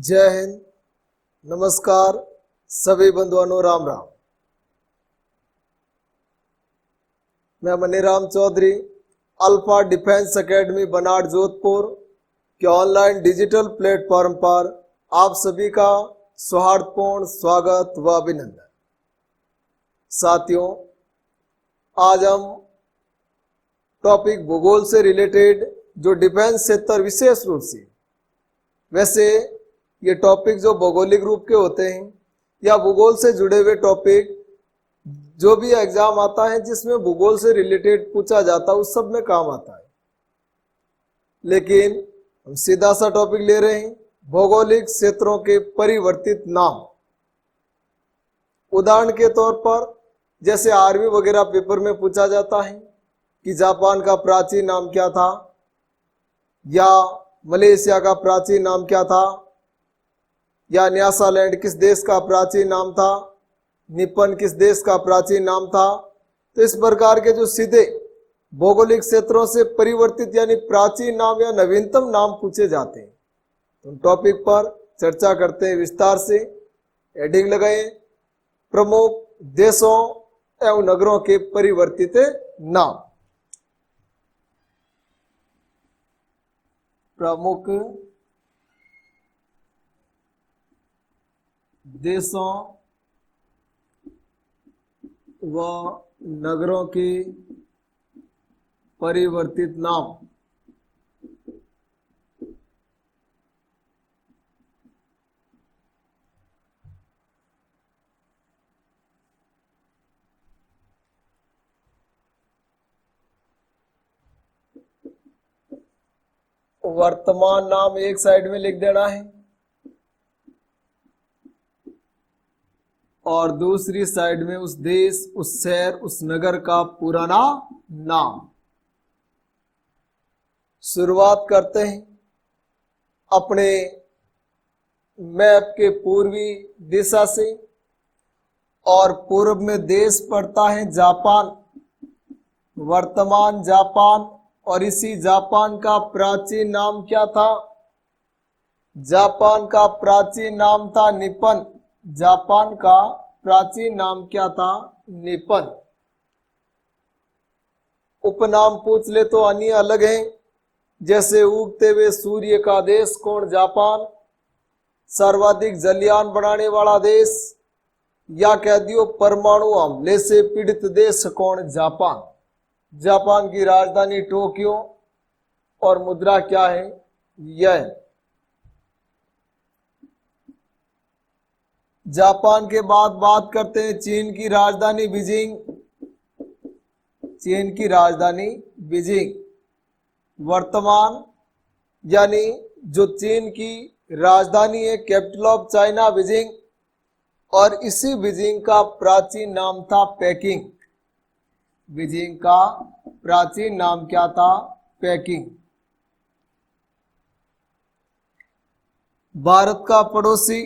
जय हिंद, नमस्कार सभी बंधुओं, राम राम। मैं Maniram Chaudhary, alpha defence academy Banar Jodhpur के ऑनलाइन डिजिटल प्लेटफॉर्म पर आप सभी का सौहार्दपूर्ण स्वागत व अभिनंदन। साथियों, आज हम टॉपिक भूगोल से रिलेटेड जो डिफेंस क्षेत्र विशेष रूप से, वैसे ये टॉपिक जो भौगोलिक रूप के होते हैं या भूगोल से जुड़े हुए टॉपिक जो भी एग्जाम आता है जिसमें भूगोल से रिलेटेड पूछा जाता है उस सब में काम आता है। लेकिन हम सीधा सा टॉपिक ले रहे हैं, भौगोलिक क्षेत्रों के परिवर्तित नाम। उदाहरण के तौर पर जैसे आर्मी वगैरह पेपर में पूछा जाता है कि जापान का प्राचीन नाम क्या था, या मलेशिया का प्राचीन नाम क्या था, या न्यासालैंड किस देश का प्राचीन नाम था, निपन किस देश का प्राचीन नाम था। तो इस प्रकार के जो सीधे भौगोलिक क्षेत्रों से परिवर्तित यानी प्राचीन नाम या नवीनतम नाम पूछे जाते हैं। तो टॉपिक पर चर्चा करते हैं विस्तार से। हेडिंग लगाए, प्रमुख देशों एवं नगरों के परिवर्तित नाम। प्रमुख देशों व नगरों के परिवर्तित नाम। वर्तमान नाम एक साइड में लिख देना है और दूसरी साइड में उस देश, उस शहर, उस नगर का पुराना नाम। शुरुआत करते हैं अपने मैप के पूर्वी दिशा से, और पूर्व में देश पड़ता है जापान, वर्तमान जापान। और इसी जापान का प्राचीन नाम क्या था? जापान का प्राचीन नाम था निपन। जापान का प्राचीन नाम क्या था? निपन। उपनाम पूछ ले तो अन्य अलग हैं, जैसे उगते हुए सूर्य का देश कौन? जापान। सर्वाधिक जलयान बनाने वाला देश, या कह दियो परमाणु हमले से पीड़ित देश कौन? जापान। जापान की राजधानी टोक्यो और मुद्रा क्या है? येन। जापान के बाद बात करते हैं चीन की राजधानी बीजिंग। चीन की राजधानी बीजिंग। वर्तमान यानी जो चीन की राजधानी है, कैपिटल ऑफ चाइना बीजिंग, और इसी बीजिंग का प्राचीन नाम था पेकिंग। बीजिंग का प्राचीन नाम क्या था? पेकिंग। भारत का पड़ोसी,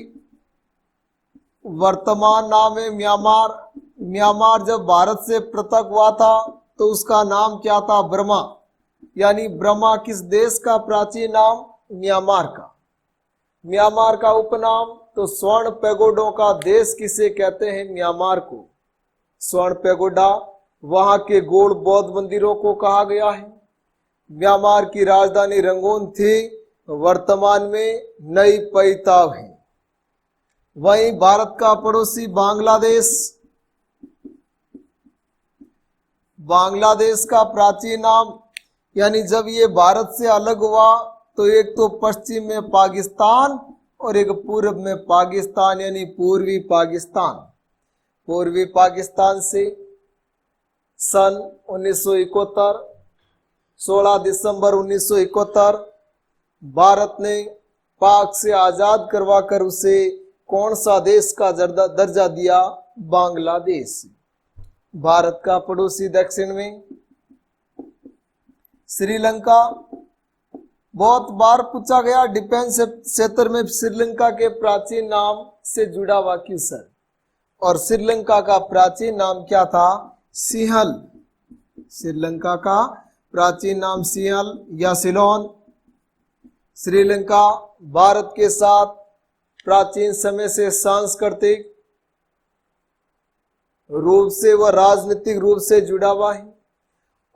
वर्तमान नाम है म्यांमार। म्यांमार जब भारत से पृथक हुआ था तो उसका नाम क्या था? बर्मा। यानी बर्मा किस देश का प्राचीन नाम? म्यांमार का। म्यांमार का उपनाम तो स्वर्ण पैगोडों का देश किसे कहते हैं? म्यांमार को। स्वर्ण पैगोडा वहां के गोल्ड बौद्ध मंदिरों को कहा गया है। म्यांमार की राजधानी रंगून थी, वर्तमान में नई पई ताव है। वहीं भारत का पड़ोसी बांग्लादेश। बांग्लादेश का प्राचीन नाम, यानी जब ये भारत से अलग हुआ तो एक तो पश्चिम में पाकिस्तान और एक पूर्व में पाकिस्तान, यानी पूर्वी पाकिस्तान। पूर्वी पाकिस्तान से सन 1971, 16 दिसंबर 1971 भारत ने पाक से आजाद करवाकर उसे कौन सा देश का दर्जा दिया? बांग्लादेश। भारत का पड़ोसी दक्षिण में श्रीलंका। बहुत बार पूछा गया डिफेंस क्षेत्र में श्रीलंका के प्राचीन नाम से जुड़ा हुआ क्वेश्चन, और श्रीलंका का प्राचीन नाम क्या था? सिंहल। श्रीलंका का प्राचीन नाम सिंहल या सिलोन। श्रीलंका भारत के साथ प्राचीन समय से सांस्कृतिक रूप से व राजनीतिक रूप से जुड़ा हुआ है।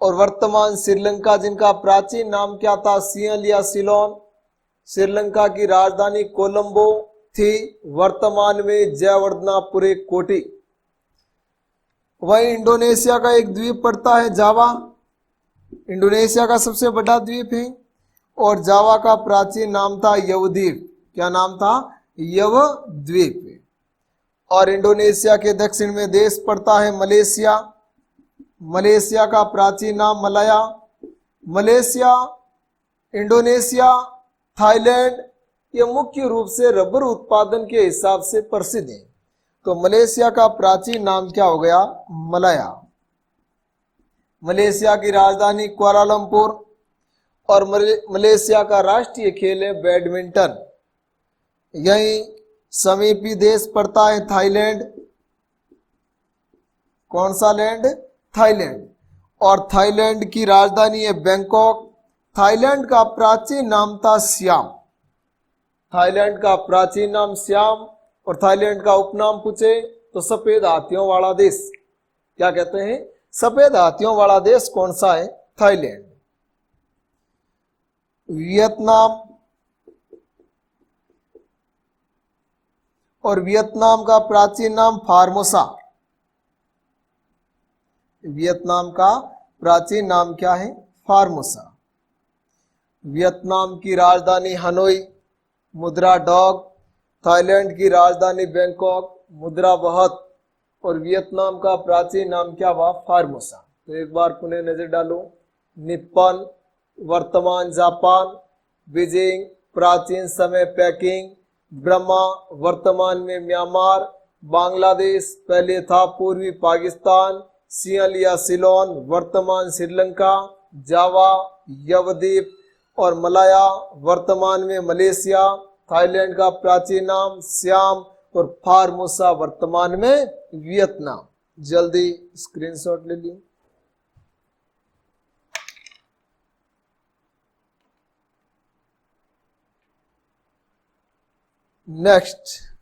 और वर्तमान श्रीलंका जिनका प्राचीन नाम क्या था, सियल या सिलोन। श्रीलंका की राजधानी कोलंबो थी, वर्तमान में जयवर्धनापुरे कोटी। वहीं इंडोनेशिया का एक द्वीप पड़ता है जावा, इंडोनेशिया का सबसे बड़ा द्वीप है। और जावा का प्राचीन नाम था यवद्वीप। क्या नाम था? यवद्वीप। और इंडोनेशिया के दक्षिण में देश पड़ता है मलेशिया। मलेशिया का प्राचीन नाम मलाया। मलेशिया, इंडोनेशिया, थाईलैंड ये मुख्य रूप से रबर उत्पादन के हिसाब से प्रसिद्ध है। तो मलेशिया का प्राचीन नाम क्या हो गया? मलाया। मलेशिया की राजधानी कुआलालंपुर। और मलेशिया का राष्ट्रीय खेल है बैडमिंटन। यही समीपी देश पड़ता है थाईलैंड। कौन सा लैंड? थाईलैंड। और थाईलैंड की राजधानी है बैंकॉक। थाईलैंड का प्राचीन नाम था सियाम। थाईलैंड का प्राचीन नाम सियाम। और थाईलैंड का उपनाम पूछे तो सफेद हाथियों वाला देश। क्या कहते हैं? सफेद हाथियों वाला देश कौन सा है? थाईलैंड। वियतनाम। और वियतनाम का प्राचीन नाम फार्मोसा। वियतनाम का प्राचीन नाम क्या है? फार्मोसा। वियतनाम की राजधानी हनोई, मुद्रा डॉग। थाईलैंड की राजधानी बैंकॉक, मुद्रा बहुत। और वियतनाम का प्राचीन नाम क्या हुआ? फार्मोसा। तो एक बार पुनः नजर डालो। निप्पन, वर्तमान जापान। बीजिंग, प्राचीन समय पेकिंग। ब्रह्मा, वर्तमान में म्यांमार। बांग्लादेश, पहले था पूर्वी पाकिस्तान। सियल या सिलोन, वर्तमान श्रीलंका। जावा, यवद्वीप। और मलाया, वर्तमान में मलेशिया। थाईलैंड का प्राचीन नाम सियाम। और फार्मोसा, वर्तमान में वियतनाम। जल्दी स्क्रीनशॉट ले ली। नेक्स्ट,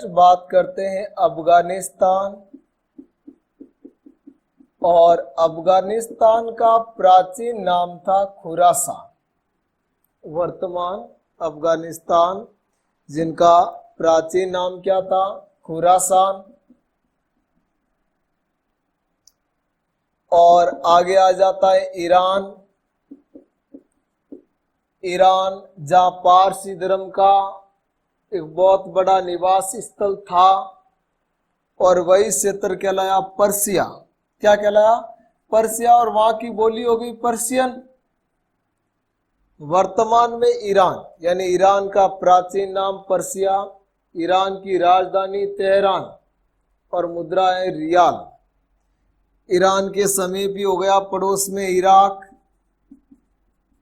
बात करते हैं अफगानिस्तान। और अफगानिस्तान का प्राचीन नाम था खुरासान। वर्तमान अफगानिस्तान जिनका प्राचीन नाम क्या था? खुरासान। और आगे आ जाता है ईरान। ईरान जहां पारसी धर्म का एक बहुत बड़ा निवास स्थल था। और वही क्षेत्र कहलाया पर्सिया। क्या कहलाया? पर्सिया। और वहां की बोली हो गई पर्शियन। वर्तमान में ईरान, यानी ईरान का प्राचीन नाम पर्सिया। ईरान की राजधानी तेहरान। और मुद्रा है रियाल। ईरान के समीप ही हो गया पड़ोस में इराक।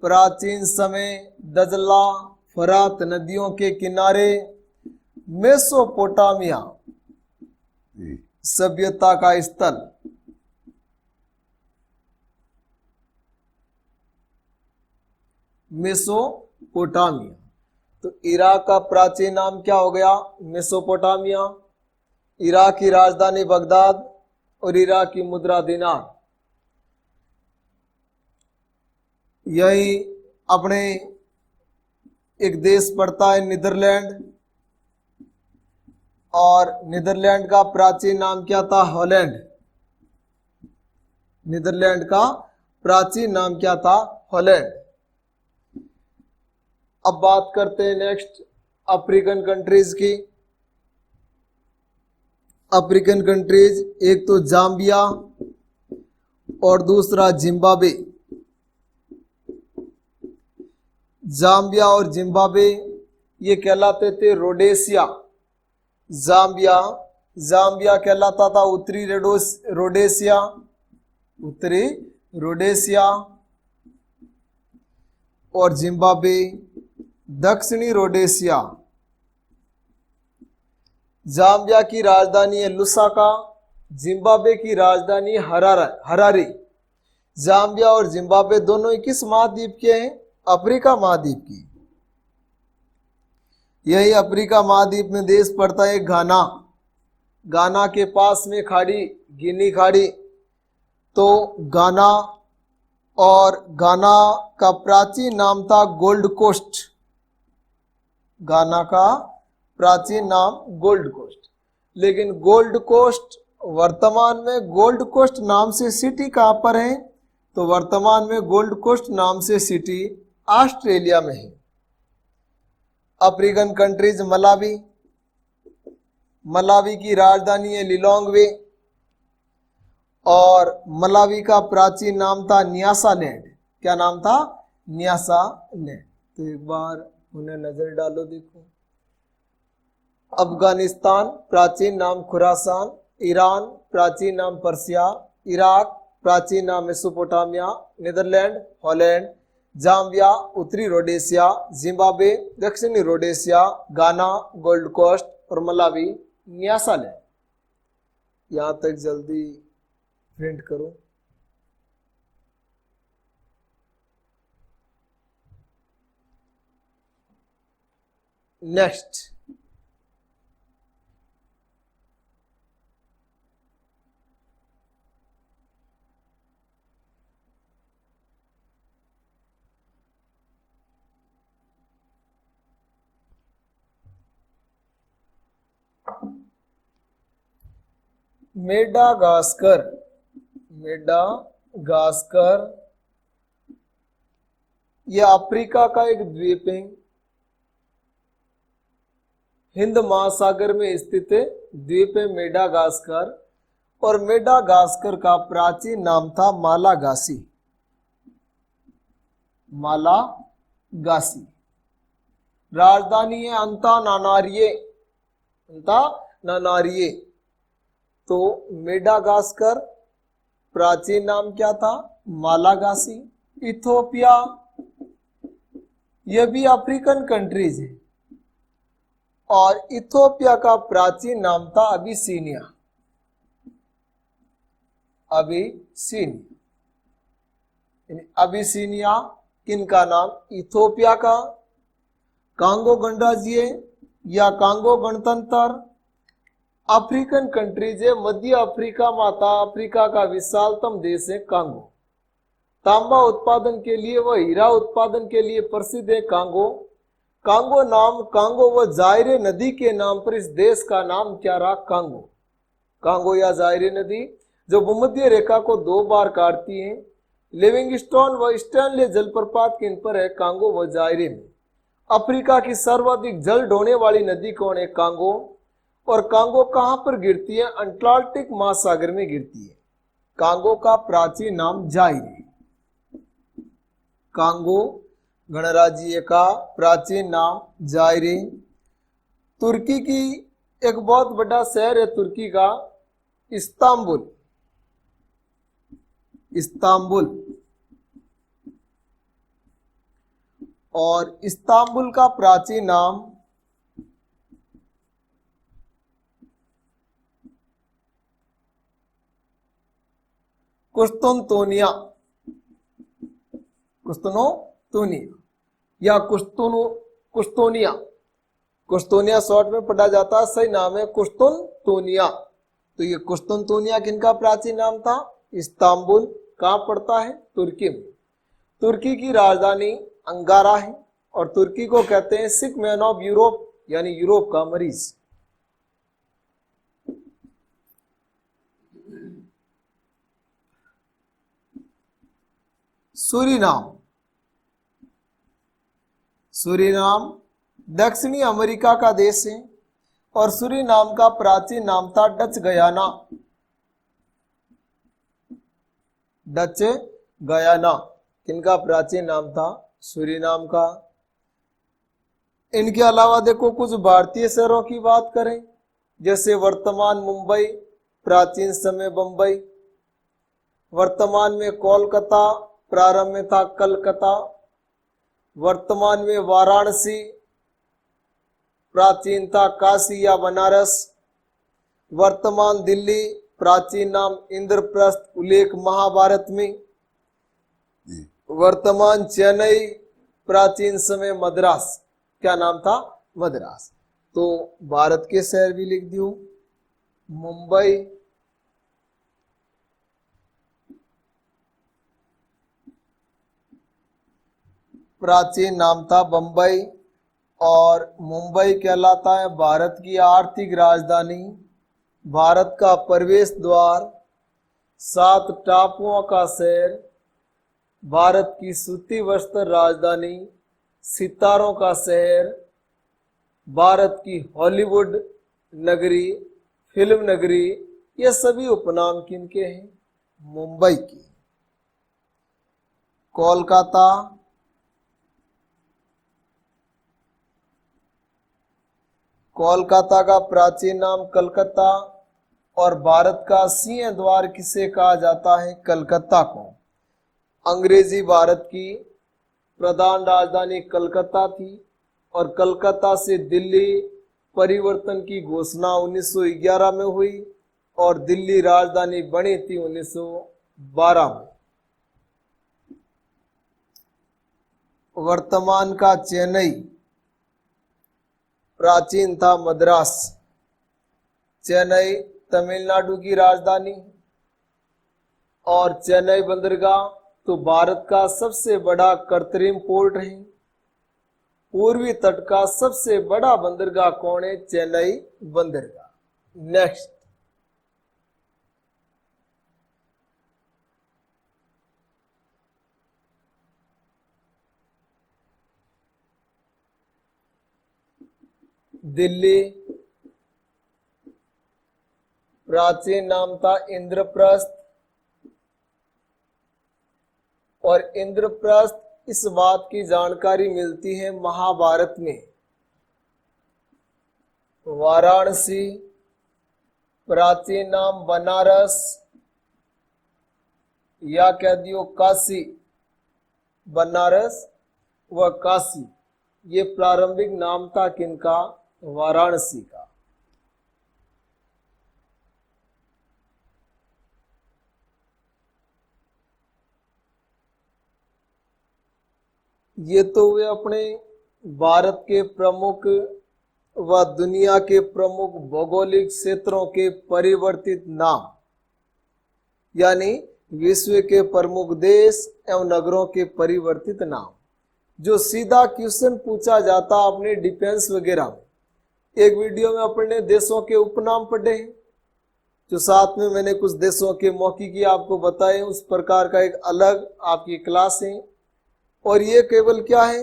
प्राचीन समय दजला, फरात नदियों के किनारे मेसोपोटामिया सभ्यता का स्थल। मेसोपोटामिया। तो इराक का प्राचीन नाम क्या हो गया? मेसोपोटामिया। इराक की राजधानी बगदाद। और इराक की मुद्रा दिनार। यही अपने एक देश पड़ता है नीदरलैंड। और नीदरलैंड का प्राचीन नाम क्या था? हॉलैंड। नीदरलैंड का प्राचीन नाम क्या था? हॉलैंड। अब बात करते हैं नेक्स्ट अफ्रीकन कंट्रीज की। अफ्रीकन कंट्रीज, एक तो जाम्बिया और दूसरा जिम्बाब्वे। जाम्बिया और जिम्बाब्वे ये कहलाते थे रोडेशिया। जाम्बिया कहलाता था उत्तरी रोडेशिया, उत्तरी रोडेशिया, और जिम्बाब्वे दक्षिणी रोडेशिया। जाम्बिया की राजधानी है लुसाका, जिम्बाब्वे की राजधानी हरारे। जाम्बिया और जिम्बाब्वे दोनों ही किस महाद्वीप के हैं? अफ्रीका महाद्वीप की। यही अफ्रीका महाद्वीप में देश पड़ता है घाना। घाना के पास में खाड़ी गिनी खाड़ी। तो घाना, और घाना का प्राचीन नाम था गोल्ड कोस्ट। घाना का प्राचीन नाम गोल्ड कोस्ट। लेकिन गोल्ड कोस्ट वर्तमान में गोल्ड कोस्ट नाम से सिटी कहां पर है? तो वर्तमान में गोल्ड कोस्ट नाम से सिटी ऑस्ट्रेलिया में है। अफ्रीकन कंट्रीज मलावी, मलावी की राजधानी है लिलोंगवे, और मलावी का प्राचीन नाम था न्यासालैंड। क्या नाम था? न्यासालैंड। तो एक बार उन्हें नजर डालो, देखो। अफगानिस्तान प्राचीन नाम खुरासान, ईरान प्राचीन नाम पर्सिया, इराक प्राचीन नाम मेसोपोटामिया, नीदरलैंड हॉलैंड, जाम्बिया उत्तरी रोडेशिया, जिम्बाब्वे दक्षिणी रोडेशिया, गाना गोल्ड कोस्ट, और मलावी न्यासालैंड। यहां तक जल्दी प्रिंट करो। Next, Madagascar. मेडागास्कर यह अफ्रीका का एक द्वीप है, हिंद महासागर में स्थित है द्वीप है मेडागास्कर। और मेडागास्कर का प्राचीन नाम था मालागासी। मालागासी। राजधानी है अंतानानारिये। अंतानानारिये। तो मेडागास्कर प्राचीन नाम क्या था? मालागासी। इथोपिया, यह भी अफ्रीकन कंट्रीज है, और इथोपिया का प्राचीन नाम था अबिसीनिया। अबिसीनिया किनका नाम? इथोपिया का। कांगो गणराज्य या कांगो गणतंत्र अफ्रीकन कंट्रीज है, मध्य अफ्रीका माता अफ्रीका का विशालतम देश है कांगो। तांबा उत्पादन के लिए व हीरा उत्पादन के लिए प्रसिद्ध है कांगो। कांगो नाम कांगो व जायरे नदी के नाम पर इस देश का नाम क्या रहा? कांगो। कांगो या जायरे नदी जो भूमध्य रेखा को 2 बार काटती है। लिविंगस्टोन व स्टैनले जलप्रपात किन पर है? कांगो व जायरे में। अफ्रीका की सर्वाधिक जल ढोने वाली नदी कौन है? कांगो। और कांगो कहां पर गिरती है? अटलांटिक महासागर में गिरती है। कांगो का प्राचीन नाम जायरे। कांगो गणराज्य का प्राचीन नाम जायरे। तुर्की की एक बहुत बड़ा शहर है तुर्की का, इस्तांबुल। इस्तांबुल। और इस्तांबुल का प्राचीन नाम कुस्तुनतोनिया। कुस्तुनतोनिया या कुस्तोनिया। कुस्तोनिया शॉर्ट में पढ़ा जाता है, सही नाम है कुस्तुनतोनिया। तो ये कुस्तुनतोनिया किनका प्राचीन नाम था? इस्तांबुल। कहां पड़ता है? तुर्की में। तुर्की की राजधानी अंकारा है, और तुर्की को कहते हैं सिक मैन ऑफ यूरोप, यानी यूरोप का मरीज। सूरीनाम। सूरीनाम दक्षिणी अमेरिका का देश है, और सूरीनाम का प्राचीन नाम था डच गयाना। डच गयाना किनका प्राचीन नाम था? सूरीनाम का। इनके अलावा देखो कुछ भारतीय शहरों की बात करें, जैसे वर्तमान मुंबई, प्राचीन समय बंबई, वर्तमान में कोलकाता, प्रारंभ में था कलकत्ता, वर्तमान में वाराणसी, प्राचीन था काशी या बनारस, वर्तमान दिल्ली, प्राचीन नाम इंद्रप्रस्थ, उल्लेख महाभारत में, वर्तमान चेन्नई, प्राचीन समय मद्रास, क्या नाम था, मद्रास। तो भारत के शहर भी लिख दियो, मुंबई, प्राचीन नाम था बंबई, और मुंबई कहलाता है भारत की आर्थिक राजधानी, भारत का प्रवेश द्वार, 7 टापुओं का शहर, भारत की सूती वस्त्र राजधानी, सितारों का शहर, भारत की हॉलीवुड नगरी, फिल्म नगरी, ये सभी उपनाम किनके हैं, मुंबई की। कोलकाता, कोलकाता का प्राचीन नाम कलकत्ता, और भारत का सिंह द्वार किसे कहा जाता है, कलकत्ता को। अंग्रेजी भारत की प्रधान राजधानी कलकत्ता थी, और कलकत्ता से दिल्ली परिवर्तन की घोषणा 1911 में हुई, और दिल्ली राजधानी बनी थी 1912 में। वर्तमान का चेन्नई, प्राचीन था मद्रास। चेन्नई तमिलनाडु की राजधानी, और चेन्नई बंदरगाह तो भारत का सबसे बड़ा कृत्रिम पोर्ट है। पूर्वी तट का सबसे बड़ा बंदरगाह कौन है, चेन्नई बंदरगाह। नेक्स्ट, दिल्ली, प्राचीन नाम था इंद्रप्रस्थ, और इंद्रप्रस्थ इस बात की जानकारी मिलती है महाभारत में। वाराणसी, प्राचीन नाम बनारस, या कह दियो काशी, बनारस व काशी, ये प्रारंभिक नाम था किनका, वाराणसी का। ये तो वे अपने भारत के प्रमुख व दुनिया के प्रमुख भौगोलिक क्षेत्रों के परिवर्तित नाम, यानी विश्व के प्रमुख देश एवं नगरों के परिवर्तित नाम। जो सीधा क्वेश्चन पूछा जाता अपने डिफेंस वगैरह में, एक वीडियो में अपने देशों के उपनाम पढ़े हैं, जो साथ में मैंने कुछ देशों के मौखिकी आपको बताए, उस प्रकार का एक अलग आपकी क्लास है। और ये केवल क्या है,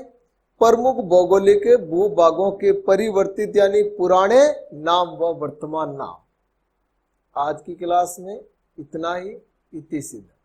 प्रमुख भौगोलिक भूभागों के परिवर्तित यानी पुराने नाम व वर्तमान नाम। आज की क्लास में इतना ही, इति सीधा।